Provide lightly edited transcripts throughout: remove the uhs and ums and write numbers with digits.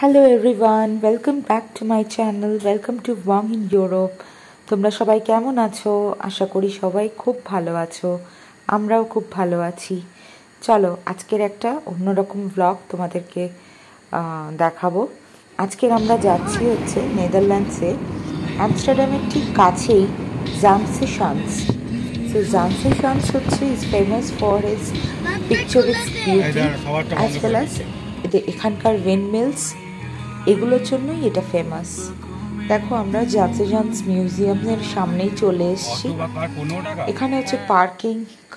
Hello everyone, welcome back to my channel, welcome to Wang in Europe. তোমরা সবাই কেমন আছো? আশা করি সবাই খুব ভালো আছো, আমরাও খুব ভালো আছি। চলো আজকের একটা অন্যরকম ব্লগ তোমাদেরকে দেখাবো। আজকের আমরা যাচ্ছি হচ্ছে নেদারল্যান্ডসে, আমস্টারডামের ঠিক কাছেই জানসেশানস। সো জানসেশানস হচ্ছে is famous for his picturesque beauty as well as এখানকার উইন্ডমিলস, এগুলোর জন্যই এটা ফেমাস। দেখো আমরা জানসেশানস মিউজিয়ামের সামনেই চলে এসেছি। এখানে হচ্ছে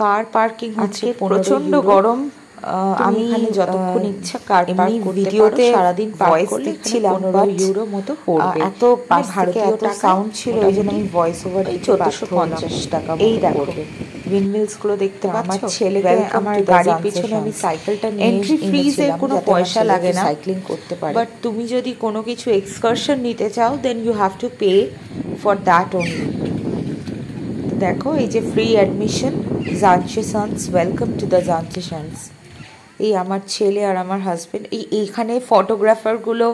কার পার্কিং হচ্ছে প্রচন্ড গরম। আমি এখানে যতক্ষণ ইচ্ছা কার পার্ক করতে ভিডিওতে সারাদিন ভয়েস দেখছিলাম, 15 ইউরো মতো পড়বে। এত ভারতীয় এত সাউন্ড ছিল, এই জন্য আমি ভয়েস ওভার 1450 টাকা এই দেখো উইন্ডমিলস গুলো দেখতে পাচ্ছ। আমার ছেলেকে আমার গাড়ির পেছনে আমি সাইকেলটা নিয়ে এন্ট্রি ফ্রিজে কোনো পয়সা লাগে না, সাইক্লিং করতে পারে। বাট তুমি যদি কোনো কিছু এক্সকারশন নিতে চাও then you have to pay for that only. দেখো এই যে free admission, Zaanse Schans, welcome to the Zaanse Schans. এই আমার ছেলে আর আমার হাজবেন্ড এইখানে ফটোগ্রাফারগুলো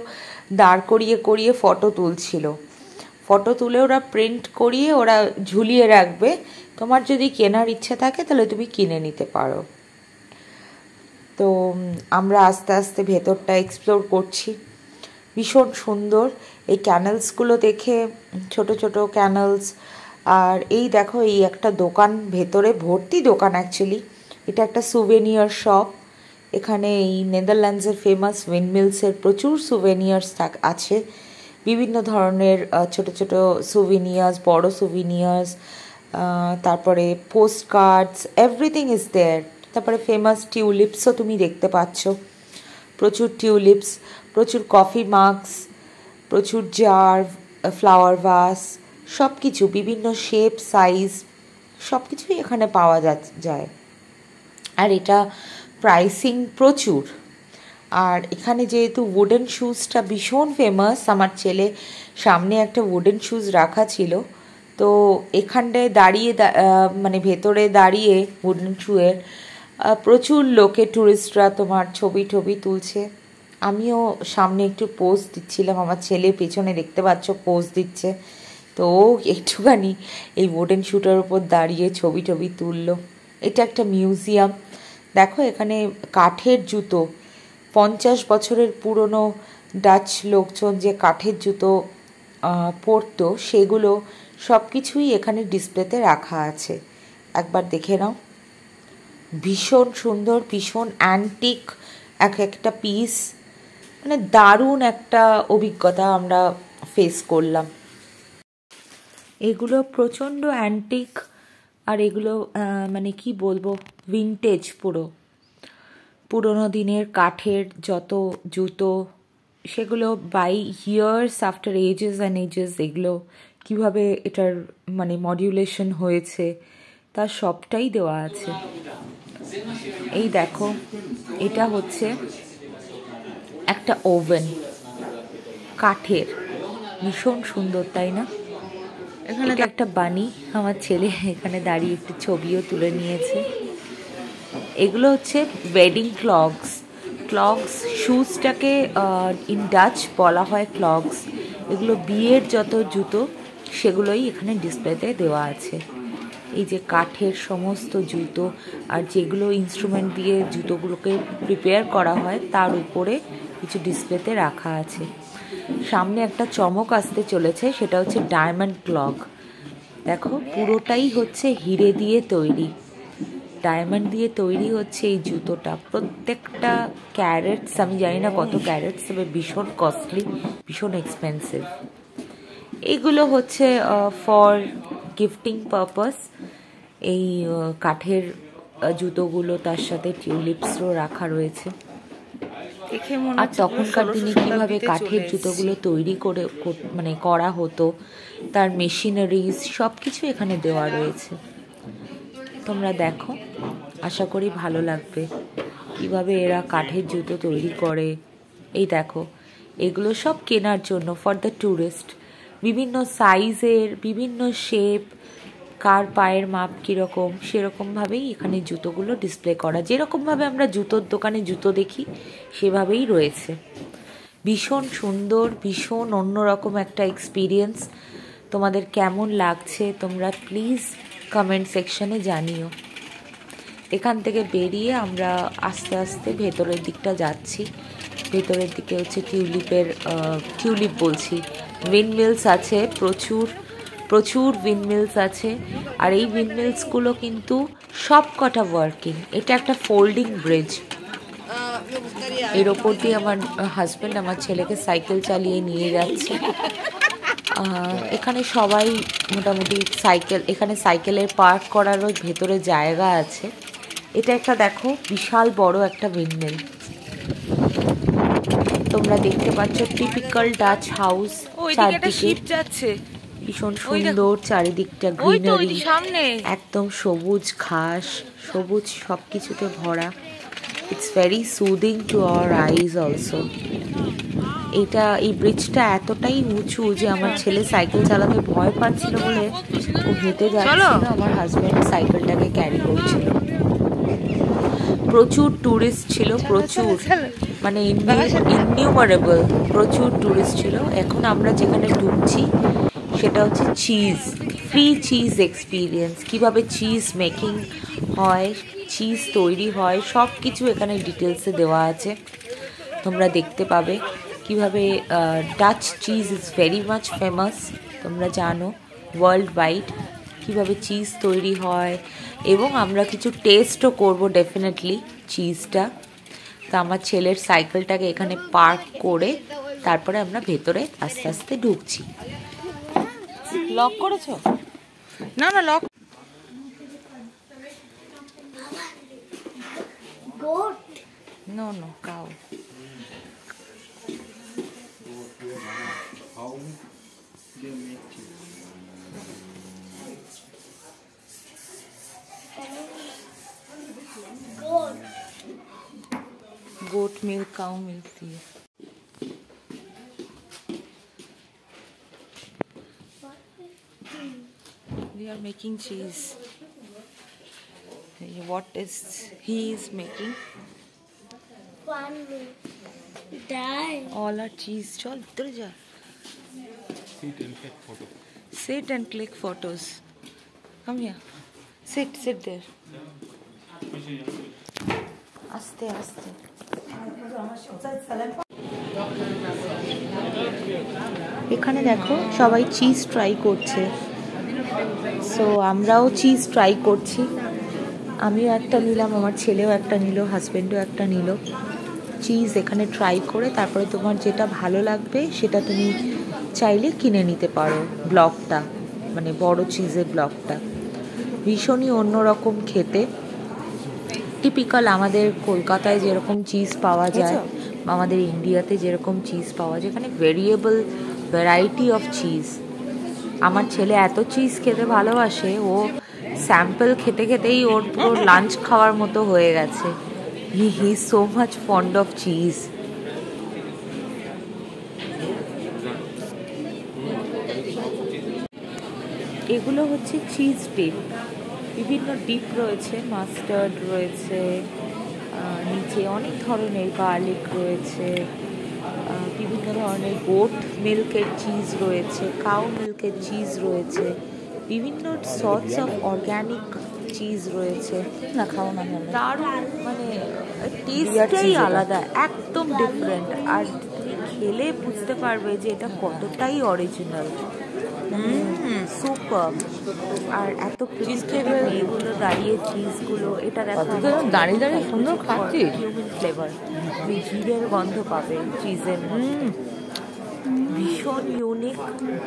দাঁড় করিয়ে ফটো তুলছিল। ফটো তুলে ওরা প্রিন্ট করিয়ে ওরা ঝুলিয়ে রাখবে। তোমার যদি কেনার ইচ্ছা থাকে তাহলে তুমি কিনে নিতে পারো। তো আমরা আস্তে আস্তে ভেতরটা এক্সপ্লোর করছি, ভীষণ সুন্দর এই ক্যানেলসগুলো দেখে, ছোট ছোট ক্যানেলস। আর এই দেখো এই একটা দোকান, ভেতরে ভর্তি দোকান অ্যাকচুয়ালি। এটা একটা সুভেনিয়ার শপ। এখানে এই নেদারল্যান্ডসের ফেমাস উইন্ডমিলসের প্রচুর সুভেনিয়ার্স আছে, বিভিন্ন ধরনের ছোট ছোট সুভিনিয়ার্স, বড় সুভিনিয়ার্স, তারপরে post cards, everything is there. তারপরে ফেমাস টিউলিপসও তুমি দেখতে পাচ্ছ, প্রচুর টিউলিপস, প্রচুর কফি মাগস, প্রচুর জার, ফ্লাওয়ার ভাস, সব কিছু বিভিন্ন শেপ সাইজ সব কিছুই এখানে পাওয়া যায়। আর এটা প্রাইসিং প্রচুর। আর এখানে যেহেতু উডেন শুজটা ভীষণ ফেমাস, আমার ছেলে সামনে একটা উডেন শুজ রাখা ছিল, তো এখানটায় দাঁড়িয়ে মানে ভেতরে দাঁড়িয়ে উডেন শুয়ের প্রচুর লোকে, ট্যুরিস্টরা তোমার ছবি তুলছে। আমিও সামনে একটু পোজ দিচ্ছিলাম, আমার ছেলে পেছনে দেখতে পাচ্ছ পোজ দিচ্ছে। তো একটুখানি এই উডেন শুটার উপর দাঁড়িয়ে ছবি তুললো। এটা একটা মিউজিয়াম। দেখো এখানে কাঠের জুতো, 50 বছরের পুরনো ডাচ লোকজন যে কাঠের জুতো পরতো, সেগুলো সব কিছুই এখানে ডিসপ্লেতে রাখা আছে, একবার দেখে নাও। ভীষণ সুন্দর, ভীষণ অ্যান্টিক একটা পিস, মানে দারুণ একটা অভিজ্ঞতা আমরা ফেস করলাম। এগুলো প্রচণ্ড অ্যান্টিক, আর এগুলো মানে কি বলবো, ভিনটেজ, পুরোনো দিনের কাঠের যত জুতো, সেগুলো by years after ages and ages, এগুলো কীভাবে এটার মানে মডিউলেশন হয়েছে তার সবটাই দেওয়া আছে। এই দেখো এটা হচ্ছে একটা ওভেন, কাঠের, ভীষণ সুন্দর তাই না? এখানে একটা বানি, আমার ছেলে এখানে দাঁড়িয়ে একটু ছবিও তুলে নিয়েছে। এগুলো হচ্ছে ওয়েডিং ক্লগস। শুজটাকে ইন ডাচ বলা হয় ক্লগস। এগুলো বিয়ের যত জুতো সেগুলোই এখানে ডিসপ্লেতে দেওয়া আছে। এই যে কাঠের সমস্ত জুতো, আর যেগুলো ইনস্ট্রুমেন্ট দিয়ে জুতোগুলোকে প্রিপেয়ার করা হয় তার উপরে কিছু ডিসপ্লেতে রাখা আছে। সামনে একটা চমক আসতে চলেছে, সেটা হচ্ছে ডায়মন্ড ক্লগ। দেখো পুরোটাই হচ্ছে হিরে দিয়ে তৈরি, ডায়মন্ড দিয়ে তৈরি হচ্ছে এই জুতোটা। প্রত্যেকটা ক্যারেটস, আমি জানি না কত ক্যারেটস, তবে ভীষণ কস্টলি, ভীষণ এক্সপেন্সিভ। এইগুলো হচ্ছে ফর গিফটিং পারপাস। এই কাঠের জুতোগুলো, তার সাথে টিউলিপসও রাখা রয়েছে। আর তখনকার দিনে কীভাবে কাঠের জুতোগুলো তৈরি করে মানে করা হতো, তার মেশিনারিজ সব কিছু এখানে দেওয়া রয়েছে। তোমরা দেখো, আশা করি ভালো লাগবে কিভাবে এরা কাঠের জুতো তৈরি করে। এই দেখো এগুলো সব কেনার জন্য ফর দ্য ট্যুরিস্ট, বিভিন্ন সাইজের, বিভিন্ন শেপ, কার পায়ের মাপ কীরকম সেরকমভাবেই এখানে জুতোগুলো ডিসপ্লে করা। যেরকমভাবে আমরা জুতোর দোকানে জুতো দেখি সেভাবেই রয়েছে। ভীষণ সুন্দর, ভীষণ অন্যরকম একটা এক্সপিরিয়েন্স। তোমাদের কেমন লাগছে তোমরা প্লিজ কমেন্ট সেকশনে জানিও। এখান থেকে বেরিয়ে আমরা আস্তে আস্তে ভেতরের দিকটা যাচ্ছি। ভেতরের দিকে হচ্ছে টিউলিপ বলছি, উইন্ডমিলস আছে, প্রচুর প্রচুর উইন্ডমিলস আছে। আর এই উইন্ডমিলসগুলো কিন্তু সব কটা ওয়ার্কিং। এটা একটা ফোল্ডিং ব্রিজ। এর ওপর দিয়ে আমার হাজব্যান্ড আমার ছেলেকে সাইকেল চালিয়ে নিয়ে যাচ্ছে। এখানে সবাই মোটামুটি এখানে সাইকেলের পার্ক করারও ভেতরে জায়গা আছে। এটা একটা দেখো বিশাল বড় একটা উইন্ডমিল তোমরা দেখতে পাচ্ছ। টিপিক্যাল ডাচ হাউস, চারদিকে যাচ্ছে ভীষণ সুন্দর, চারিদিকটা গ্রিনারি, একদম সবুজ ঘাস, সবুজ সবকিছুতে ভরা। It's very soothing to our eyes also. এই ব্রিজটা এতটাই উঁচু যে আমার ছেলে সাইকেল চালাতে ভয় পাচ্ছিল বলে ও হেঁটে যাচ্ছিল, আমার হাজব্যান্ড সাইকেলটাকে ক্যারি করছিল। প্রচুর ট্যুরিস্ট ছিল, প্রচুর, মানে ইননিউমারেবল, প্রচুর ট্যুরিস্ট ছিল। এখন আমরা যেখানে ঢুকছি সেটা হচ্ছে ফ্রি চিজ এক্সপিরিয়েন্স। কীভাবে চিজ মেকিং হয়, চিজ তৈরি হয়, সব কিছু এখানে ডিটেলসে দেওয়া আছে। তোমরা দেখতে পাবে কিভাবে Dutch cheese is very much famous, তোমরা জানো ওয়ার্ল্ড ওয়াইড কীভাবে চিজ তৈরি হয়। এবং আমরা কিছু টেস্টও করব ডেফিনেটলি চিজটা। তো আমার ছেলের সাইকেলটাকে এখানে পার্ক করে তারপরে আমরা ভেতরে আস্তে আস্তে ঢুকছি। লক করেছো? না না, lock. No no, cow. Goat milk, cow milk দিয়ে। We are making cheese. What is he is making? One milk. Die. All are cheese. चल इधर जा. Sit and click photos. Come here. Sit there. আস্তে আস্তে। এখানে দেখো সবাই cheese try করছে। সো আমরাও চিজ ট্রাই করছি। আমিও একটা নিলাম, আমার ছেলেও একটা নিল, হাজব্যান্ডও একটা নিল। চিজ এখানে ট্রাই করে তারপরে তোমার যেটা ভালো লাগবে সেটা তুমি চাইলে কিনে নিতে পারো। ব্লকটা মানে বড় চিজের ব্লকটা ভীষণই অন্যরকম খেতে। টিপিক্যাল আমাদের কলকাতায় যেরকম চিজ পাওয়া যায়, আমাদের ইন্ডিয়াতে যেরকম চিজ পাওয়া যায়, এখানে ভ্যারাইটি অফ চিজ। আমার ছেলে এত চিজ খেতে ভালোবাসে, ও স্যাম্পল খেতে খেতেই ওর পুরো লাঞ্চ খাওয়ার মতো হয়ে গেছে। He is so much fond of cheese. এগুলো হচ্ছে চিজ ডিপ। বিভিন্ন ডিপ রয়েছে, মাস্টার্ড রয়েছে, নিচে অনেক ধরনের গার্লিক রয়েছে, বিভিন্ন ধরনের গোট মিল্কের চিজ রয়েছে, কাউ মিল্কের চিজ রয়েছে, বিভিন্ন সর্টস অফ অর্গ্যানিক চিজ রয়েছে। না খাও না, দারুণ, মানে টেস্টটাই আলাদা, একদম ডিফারেন্ট। আর তুমি খেলে বুঝতে পারবে যে এটা কতটাই অরিজিনাল। সুপার। আর এত এগুলো দাঁড়িয়ে চিজগুলো, এটা দেখো দাঁড়িয়ে দাঁড়িয়ে সুন্দর খাচ্ছি। হিউম্যান ফ্লেভার, তুমি জিরের গন্ধ পাবে চিজের, ভীষণ ইউনিক,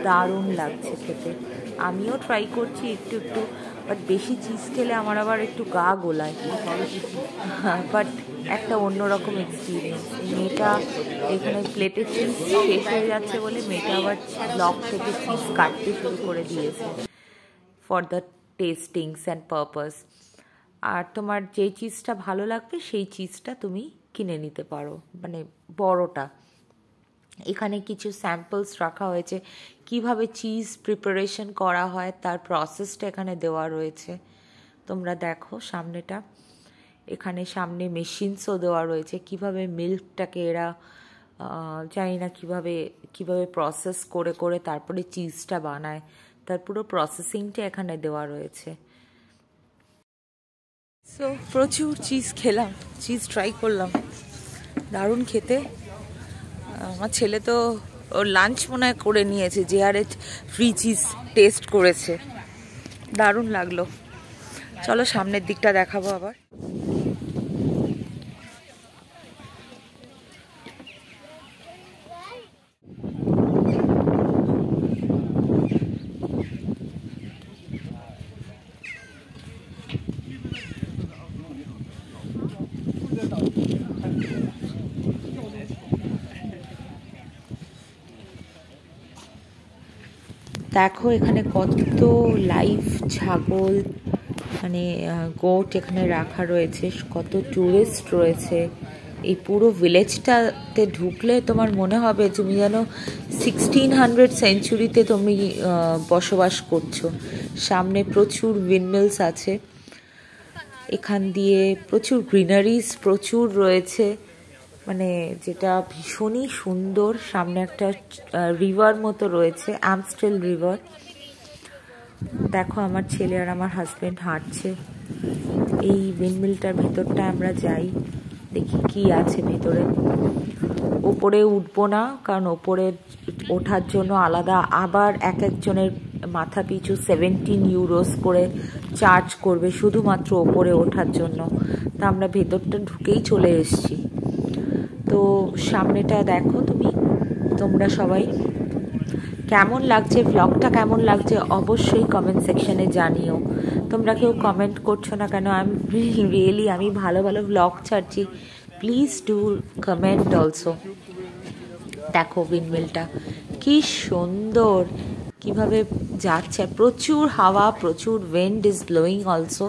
দারুণ লাগছে খেতে। আমিও ট্রাই করছি একটু একটু, বাট বেশি চিজ খেলে আমার আবার একটু গা গোলায়। বাট একটা অন্যরকম এক্সপিরিয়েন্স। মেয়েটা এখানে প্লেটে চিজ শেষ হয়ে যাচ্ছে বলে মেয়েটা আবার ব্লক থেকে চিজ কাটতে শুরু করে দিয়েছে ফর দ্য টেস্টিংস অ্যান্ড পারপাস। আর তোমার যেই চিজটা ভালো লাগবে সেই চিজটা তুমি কিনে নিতে পারো, মানে বড়টা। এখানে কিছু স্যাম্পলস রাখা হয়েছে, কিভাবে চিজ প্রিপারেশন করা হয় তার প্রসেসটা এখানে দেওয়া রয়েছে। তোমরা দেখো সামনেটা, এখানে সামনে মেশিনসও দেওয়া রয়েছে, কিভাবে মিল্কটাকে এরা জানি না কিভাবে প্রসেস করে করে তারপরে চিজটা বানায়, তার পুরো প্রসেসিংটা এখানে দেওয়া রয়েছে। সো প্রচুর চিজ খেলাম, চিজ ট্রাই করলাম, দারুণ খেতে। আমার ছেলে তো ওর লাঞ্চ মনে হয় করে নিয়েছে, JRH ফ্রি চিজ টেস্ট করেছে, দারুণ লাগলো। চলো সামনের দিকটা দেখাবো আবার। দেখো এখানে কত লাইভ ছাগল, মানে গোট এখানে রাখা রয়েছে, কত টুরিস্ট রয়েছে। এই পুরো ভিলেজটাতে ঢুকলে তোমার মনে হবে তুমি যেন 1600 সেঞ্চুরিতে তুমি বসবাস করছো। সামনে প্রচুর উইন্ডমিলস আছে, এখান দিয়ে প্রচুর গ্রিনারিজ প্রচুর রয়েছে, মানে যেটা ভীষণই সুন্দর। সামনে একটা রিভার মতো রয়েছে, আমস্টেল রিভার। দেখো আমার ছেলে আর আমার হাজবেন্ড হাঁটছে। এই উইন্ডমিলটার ভেতরটা আমরা যাই, দেখি কি আছে ভেতরে। ওপরে উঠবো না, কারণ ওপরে ওঠার জন্য আলাদা আবার এক একজনের মাথা পিছু 17 ইউরোস করে চার্জ করবে শুধুমাত্র ওপরে ওঠার জন্য। তা আমরা ভেতরটা ঢুকেই চলে এসেছি। তো সামনেটা দেখো তোমরা সবাই কেমন লাগছে, ব্লগটা কেমন লাগছে অবশ্যই কমেন্ট সেকশনে জানিও। তোমরা কেউ কমেন্ট করছো না কেন? আমি ভালো ভালো ব্লগ ছাড়ছি, প্লিজ ডু কমেন্ট অলসো। দেখো উইন্ডমিলটা কি সুন্দর, কিভাবে যাচ্ছে, প্রচুর হাওয়া, প্রচুর উইন্ড ইজ ব্লোয়িং অলসো।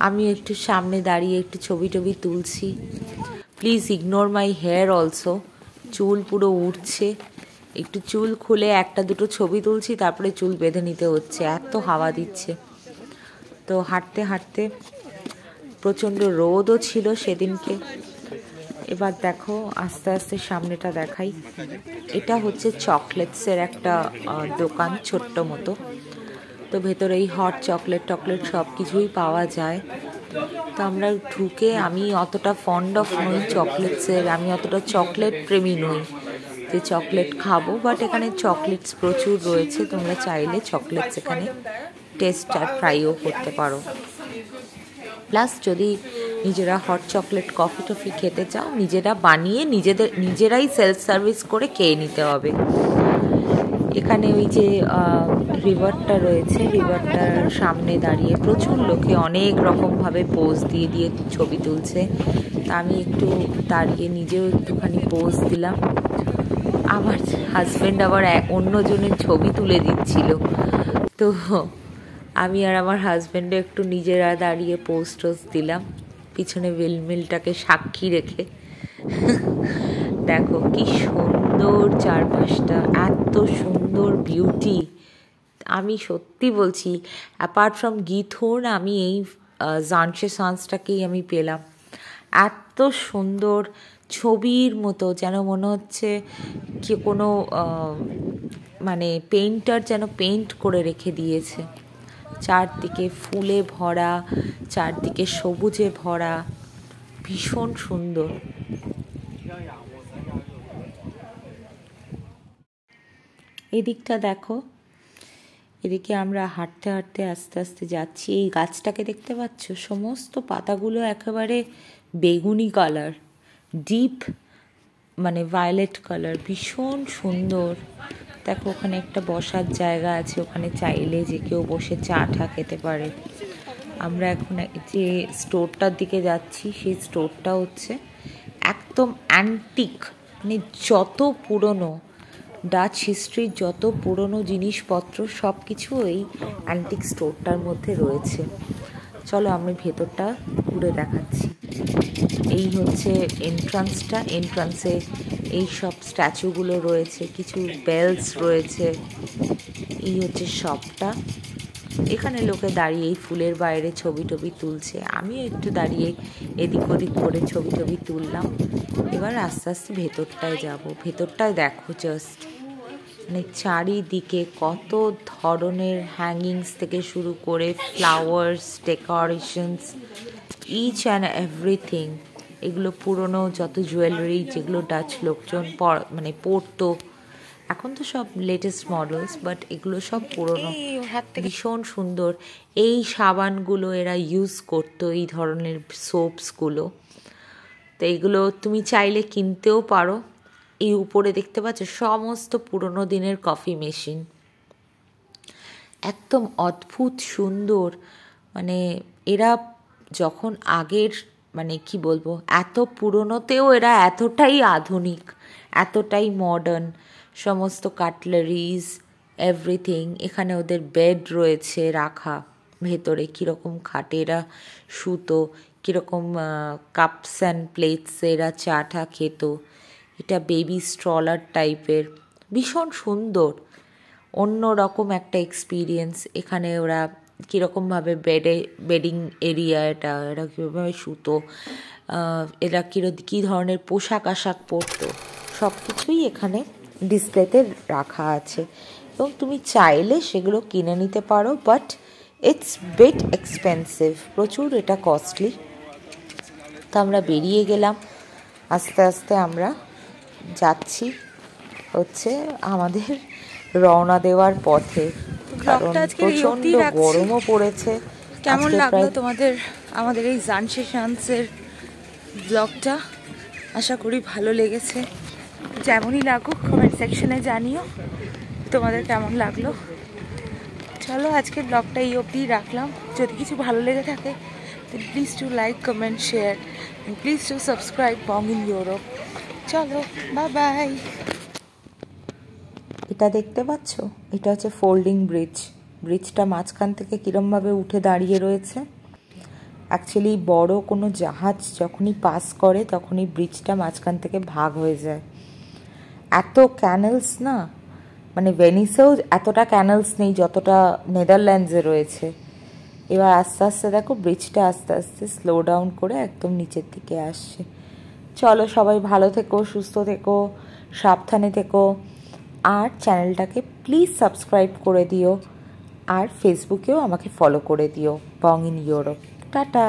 আমি একটু সামনে দাঁড়িয়ে একটু ছবি টবি তুলছি। Please ignore my here also, চুল পুরো উঠছে। একটু চুল খুলে একটা দুটো ছবি তুলছি, তারপরে চুল বেঁধে নিতে হচ্ছে, এত হাওয়া দিচ্ছে। তো হাঁটতে হাঁটতে প্রচণ্ড রোদও ছিল সেদিনকে। এবার দেখো আস্তে আস্তে সামনেটা দেখাই। এটা হচ্ছে চকলেটসের একটা দোকান, ছোট্ট মতো। তো ভেতরে এই হট চকলেট সব কিছুই পাওয়া যায়। তো আমরা ঢুকে, আমি অতটা ফন্ড অফ নই চকলেটসের, আমি অতটা চকলেট প্রেমী নই যে চকলেট খাবো, বাট এখানে চকলেটস প্রচুর রয়েছে। তোমরা চাইলে চকলেটস এখানে টেস্ট আর ট্রাইও করতে পারো। প্লাস যদি নিজেরা হট চকলেট কফি টফি খেতে চাও, নিজেরা বানিয়ে নিজেরাই সেলফ সার্ভিস করে খেয়ে নিতে হবে। এখানে ওই যে রিভারটা রয়েছে, রিভারটার সামনে দাঁড়িয়ে প্রচুর লোকে অনেক রকমভাবে পোজ দিয়ে দিয়ে ছবি তুলছে। তা আমি একটু দাঁড়িয়ে নিজেও একটুখানি পোজ দিলাম। আমার হাজব্যান্ড আবার অন্যজনের ছবি তুলে দিচ্ছিল, তো আমি আর আমার হাজব্যান্ডও একটু নিজেরা দাঁড়িয়ে পোজ টোজ দিলাম, পিছনে উইন্ডমিলটাকে সাক্ষী রেখে। দেখো কি সুন্দর চারপাশটা, এত সুন্দর বিউটি। আমি সত্যি বলছি, অ্যাপার্ট ফ্রম গিথোর্ন আমি এই জানসে সান্সটাকেই আমি পেলাম। এত সুন্দর, ছবির মতো, যেন মনে হচ্ছে কি কোনো মানে পেইন্টার যেন পেইন্ট করে রেখে দিয়েছে। চারদিকে ফুলে ভরা, চারদিকে সবুজে ভরা, ভীষণ সুন্দর। এদিকটা দেখো, এদিকে আমরা হাঁটতে হাঁটতে আস্তে আস্তে যাচ্ছি। এই গাছটাকে দেখতে পাচ্ছ, সমস্ত পাতাগুলো একেবারে বেগুনি কালার, ডিপ মানে ভায়োলেট কালার, ভীষণ সুন্দর। দেখো ওখানে একটা বসার জায়গা আছে, ওখানে চাইলে যে কেউ বসে চা টা খেতে পারে। আমরা এখন যে স্টোরটার দিকে যাচ্ছি, সেই স্টোরটা হচ্ছে একদম অ্যান্টিক, মানে যত পুরনো ডাচ হিস্ট্রির যত পুরনো জিনিসপত্র সব কিছু এই অ্যান্টিক স্টোরটার মধ্যে রয়েছে। চলো আমি ভেতরটা ঘুরে দেখাচ্ছি। এই হচ্ছে এন্ট্রান্সটা, এন্ট্রান্সে এই সব স্ট্যাচুগুলো রয়েছে, কিছু বেলস রয়েছে। এই হচ্ছে শপটা, এখানে লোকে দাঁড়িয়ে এই ফুলের বাইরে ছবি টবি তুলছে, আমিও একটু দাঁড়িয়ে এদিক ওদিক করে ছবি টবি তুললাম। এবার আস্তে আস্তে ভেতরটায় যাব। ভেতরটায় দেখো জাস্ট মানে চারিদিকে কত ধরনের হ্যাঙ্গিংস থেকে শুরু করে flowers, decorations, each and everything. এগুলো পুরনো যত জুয়েলারি যেগুলো ডাচ লোকজন মানে পরতো, এখন তো সব লেটেস্ট মডেলস, বাট এগুলো সব পুরনো, ভীষণ সুন্দর। এই সাবানগুলো এরা ইউজ করতো, এই ধরনের সোপসগুলো। তো এগুলো তুমি চাইলে কিনতেও পারো। এই উপরে দেখতে পাচ্ছ সমস্ত পুরনো দিনের কফি মেশিন, একদম অদ্ভুত সুন্দর। মানে এরা যখন আগের মানে কি বলবো, এত পুরনোতেও এরা এতটাই আধুনিক, এতটাই মডার্ন। সমস্ত কাটলারিজ, এভরিথিং। এখানে ওদের বেড রয়েছে রাখা, ভেতরে কীরকম খাটে এরা শুতো, কীরকম কাপস অ্যান্ড প্লেটসে এরা চাটা খেত। এটা বেবি স্ট্রলার টাইপের, ভীষণ সুন্দর, অন্য রকম একটা এক্সপিরিয়েন্স। এখানে ওরা কীরকমভাবে বেডিং এরিয়া, এরা কীভাবে শুতো, এরা কী ধরনের পোশাক আশাক পরতো, সব কিছুই এখানে ডিসপ্লেতে রাখা আছে এবং তুমি চাইলে সেগুলো কিনে নিতে পারো, বাট ইটস বিট এক্সপেন্সিভ, প্রচুর এটা কস্টলি। তো আমরা বেরিয়ে গেলাম, আস্তে আস্তে আমরা যাচ্ছি হচ্ছে আমাদের রওনা দেওয়ার পথে, কারণ প্রচণ্ড গরমও পড়েছে। কেমন লাগলো তোমাদের আমাদের এই জানসি শান্সের ব্লগটা? আশা করি ভালো লেগেছে। যেমনই লাগুক কমেন্ট সেকশনে জানিও তোমাদের কেমন লাগলো। চলো আজকের ব্লগটা এই অবধি রাখলাম। যদি কিছু ভালো লেগে থাকে তো please to like, comment, share, please to subscribe Bong in Europe. চলো, বাই বাই। এটা দেখতে পাচ্ছ, এটা হচ্ছে ফোল্ডিং ব্রিজ। ব্রিজটা মাঝখান থেকে কীরমভাবে উঠে দাঁড়িয়ে রয়েছে। অ্যাকচুয়ালি বড় কোনো জাহাজ যখনই পাস করে তখনই ব্রিজটা মাঝখান থেকে ভাগ হয়ে যায়। এত ক্যানেলস না, মানে ভেনিসেও এতটা ক্যানেলস নেই যতটা নেদারল্যান্ডসে রয়েছে। এবার আস্তে আস্তে দেখো ব্রিজটা আস্তে আস্তে স্লো ডাউন করে একদম নিচের দিকে আসছে। চলো সবাই ভালো থেকো, সুস্থ থেকো, সাবধানে থেকো, আর চ্যানেলটাকে প্লিজ সাবস্ক্রাইব করে দিও, আর ফেসবুকেও আমাকে ফলো করে দিও, বং ইন ইউরোপ। টাটা।